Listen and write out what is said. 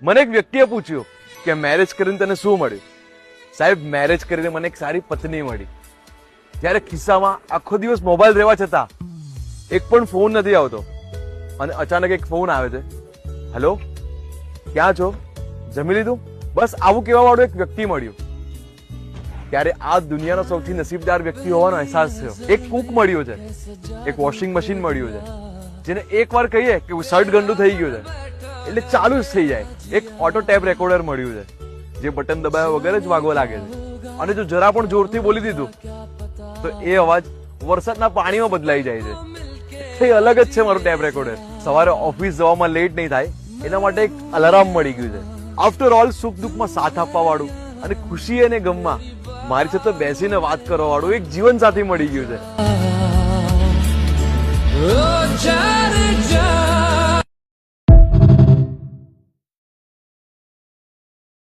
મને એક વ્યક્તિએ પૂછ્યું કે મેરેજ કરીને તને શું મળ્યું? સાહેબ, મેરેજ કરીને મને એક સારી પત્ની મળી. જ્યારે ખિસ્સામાં આખો દિવસ મોબાઈલ રહેવા છતાં એક પણ ફોન નથી આવતો અને અચાનક એક ફોન આવે છે. હેલો, ક્યાં છો? જમી લીધું? બસ આવું કહેવા વાળું એક વ્યક્તિ મળ્યું. ત્યારે આ દુનિયાનો સૌથી નસીબદાર વ્યક્તિ હોવાનો અહેસાસ થયો. એક કુક મળ્યો છે, એક વોશિંગ મશીન મળ્યું છે, જેને એક વાર કહીએ કે શર્ટ ગંદુ થઈ ગયું છે એટલે ચાલુ જ થઈ જાય. એક ઓટો ટેપ રેકોર્ડર મળ્યું છે, જે બટન દબાવ્યા વગર જ વાગવા લાગે છે. અને જો જરા પણ જોરથી બોલી દીધું તો એ અવાજ વરસાદના પાણીમાં બદલાઈ જાય છે. એ અલગ જ છે મારું ટેપ રેકોર્ડર. સવારે ઓફિસ જવામાં લેટ નહીં થાય એના માટે એક અલાર્મ મળી ગયું છે. આફ્ટર ઓલ, સુખ દુઃખમાં સાથ આપવા વાળું અને ખુશી અને ગમમાં મારી સાથે બેસીને વાત કરવા વાળું એક જીવન સાથી મળી ગયું છે.